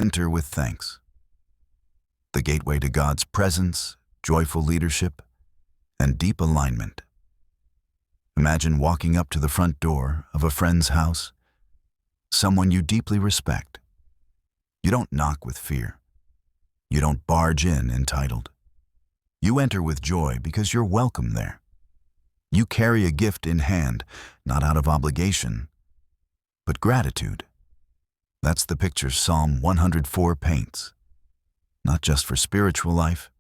Enter with thanks. The gateway to God's presence, joyful leadership, and deep alignment. Imagine walking up to the front door of a friend's house, someone you deeply respect. You don't knock with fear. You don't barge in entitled. You enter with joy because you're welcome there. You carry a gift in hand, not out of obligation, but gratitude. That's the picture Psalm 104 paints, not just for spiritual life,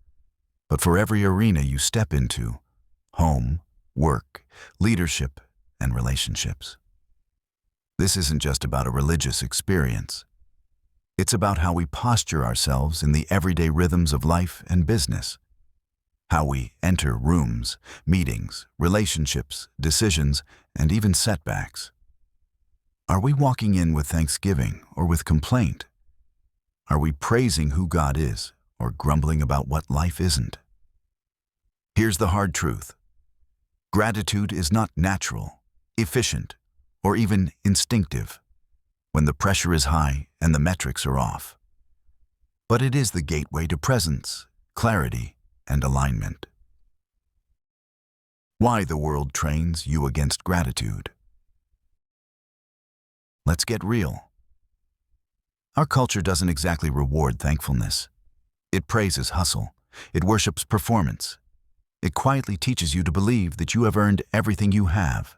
but for every arena you step into: home, work, leadership, and relationships. This isn't just about a religious experience. It's about how we posture ourselves in the everyday rhythms of life and business. How we enter rooms, meetings, relationships, decisions, and even setbacks. Are we walking in with thanksgiving or with complaint? Are we praising who God is or grumbling about what life isn't? Here's the hard truth. Gratitude is not natural, efficient, or even instinctive when the pressure is high and the metrics are off. But it is the gateway to presence, clarity, and alignment. Why the world trains you against gratitude. Let's get real. Our culture doesn't exactly reward thankfulness. It praises hustle. It worships performance. It quietly teaches you to believe that you have earned everything you have.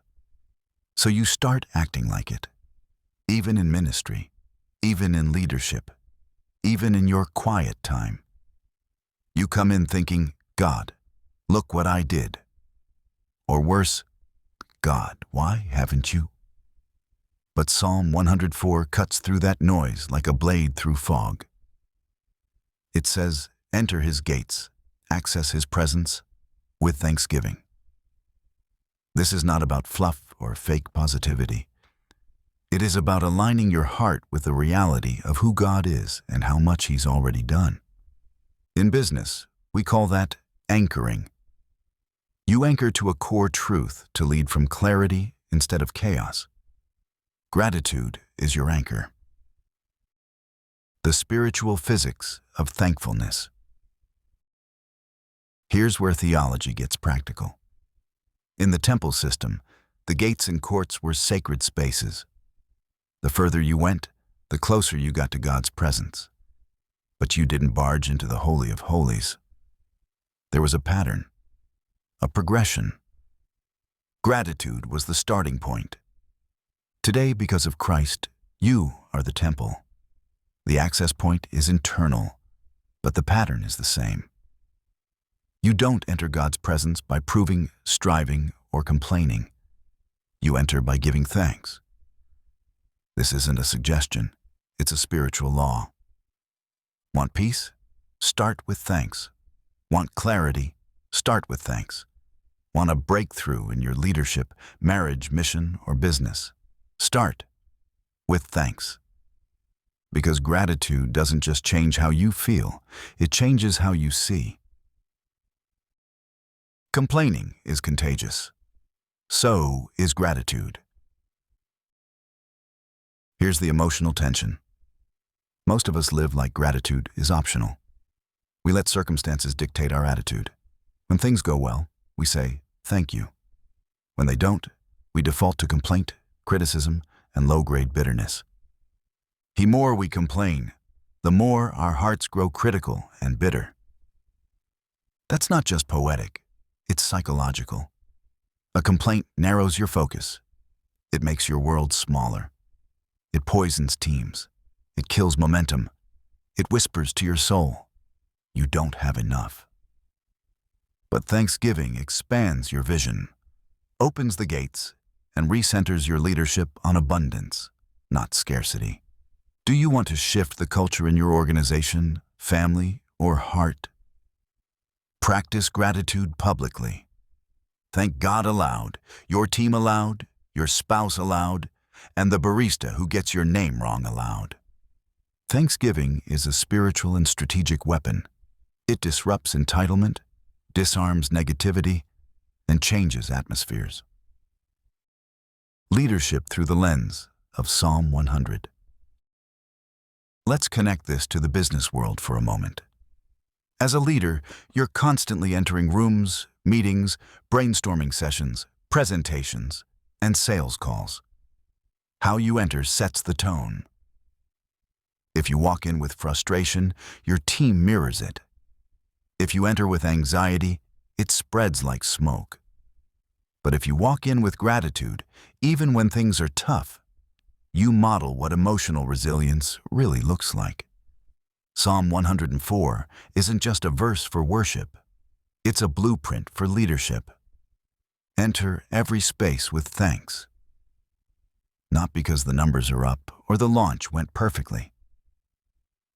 So you start acting like it. Even in ministry, even in leadership, even in your quiet time. You come in thinking, God, look what I did. Or worse, God, why haven't you? But Psalm 104 cuts through that noise like a blade through fog. It says, enter his gates, access his presence with thanksgiving. This is not about fluff or fake positivity. It is about aligning your heart with the reality of who God is and how much he's already done. In business, we call that anchoring. You anchor to a core truth to lead from clarity instead of chaos. Gratitude is your anchor. The spiritual physics of thankfulness. Here's where theology gets practical. In the temple system, the gates and courts were sacred spaces. The further you went, the closer you got to God's presence. But you didn't barge into the Holy of Holies. There was a pattern, a progression. Gratitude was the starting point. Today, because of Christ, you are the temple. The access point is internal, but the pattern is the same. You don't enter God's presence by proving, striving, or complaining. You enter by giving thanks. This isn't a suggestion, it's a spiritual law. Want peace? Start with thanks. Want clarity? Start with thanks. Want a breakthrough in your leadership, marriage, mission, or business? Start with thanks. Because gratitude doesn't just change how you feel, it changes how you see. Complaining is contagious. So is gratitude. Here's the emotional tension. Most of us live like gratitude is optional. We let circumstances dictate our attitude. When things go well, we say, thank you. When they don't, we default to complaint, criticism, and low-grade bitterness. The more we complain, the more our hearts grow critical and bitter. That's not just poetic, it's psychological. A complaint narrows your focus. It makes your world smaller. It poisons teams. It kills momentum. It whispers to your soul, you don't have enough. But thanksgiving expands your vision, opens the gates, and recenters your leadership on abundance, not scarcity. Do you want to shift the culture in your organization, family, or heart? Practice gratitude publicly. Thank God aloud, your team aloud, your spouse aloud, and the barista who gets your name wrong aloud. Thanksgiving is a spiritual and strategic weapon. It disrupts entitlement, disarms negativity, and changes atmospheres. Leadership through the lens of Psalm 100. Let's connect this to the business world for a moment. As a leader, you're constantly entering rooms, meetings, brainstorming sessions, presentations, and sales calls. How you enter sets the tone. If you walk in with frustration, your team mirrors it. If you enter with anxiety, it spreads like smoke. But if you walk in with gratitude, even when things are tough, you model what emotional resilience really looks like. Psalm 104 isn't just a verse for worship. It's a blueprint for leadership. Enter every space with thanks. Not because the numbers are up or the launch went perfectly,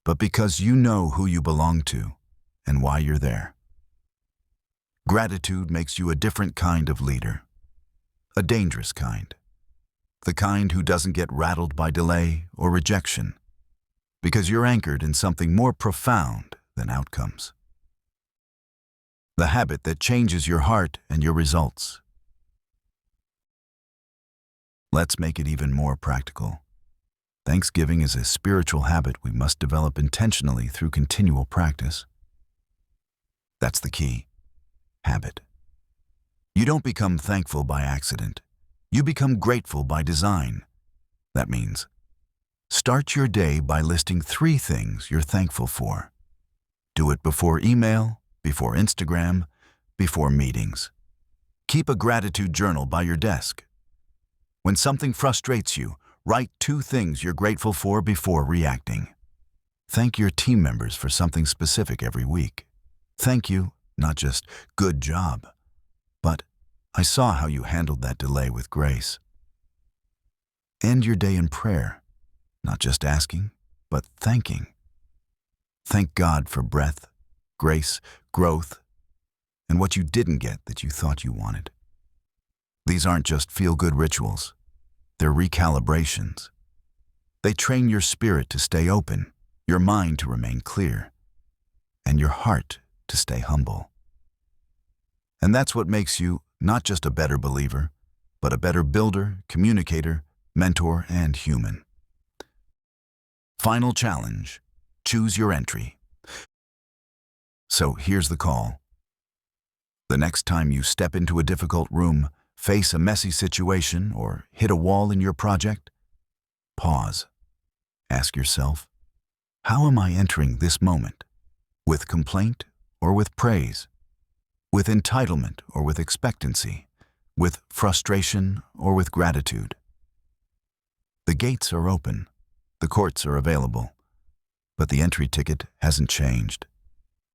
but because you know who you belong to and why you're there. Gratitude makes you a different kind of leader, a dangerous kind, the kind who doesn't get rattled by delay or rejection, because you're anchored in something more profound than outcomes. The habit that changes your heart and your results. Let's make it even more practical. Thanksgiving is a spiritual habit we must develop intentionally through continual practice. That's the key. Habit. You don't become thankful by accident. You become grateful by design. That means, start your day by listing 3 things you're thankful for. Do it before email, before Instagram, before meetings. Keep a gratitude journal by your desk. When something frustrates you, write 2 things you're grateful for before reacting. Thank your team members for something specific every week. Thank you, not just good job, but I saw how you handled that delay with grace. End your day in prayer, not just asking, but thanking. Thank God for breath, grace, growth, and what you didn't get that you thought you wanted. These aren't just feel-good rituals. They're recalibrations. They train your spirit to stay open, your mind to remain clear, and your heart to stay humble. And that's what makes you not just a better believer, but a better builder, communicator, mentor, and human. Final challenge: choose your entry. So here's the call. The next time you step into a difficult room, face a messy situation, or hit a wall in your project, pause. Ask yourself, how am I entering this moment? With complaint or with praise? With entitlement or with expectancy? With frustration or with gratitude? The gates are open, the courts are available, but the entry ticket hasn't changed.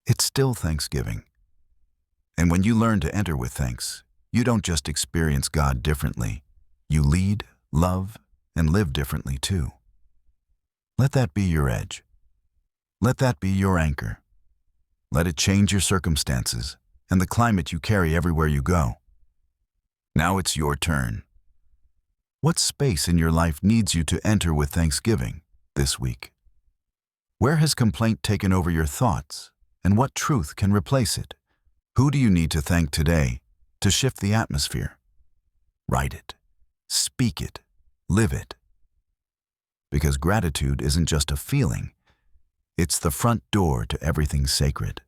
It's still Thanksgiving. And when you learn to enter with thanks, you don't just experience God differently. You lead, love, and live differently too. Let that be your edge. Let that be your anchor. Let it change your circumstances and the climate you carry everywhere you go. Now it's your turn. What space in your life needs you to enter with thanksgiving this week? Where has complaint taken over your thoughts, and what truth can replace it? Who do you need to thank today to shift the atmosphere? Write it, speak it, live it. Because gratitude isn't just a feeling, it's the front door to everything sacred.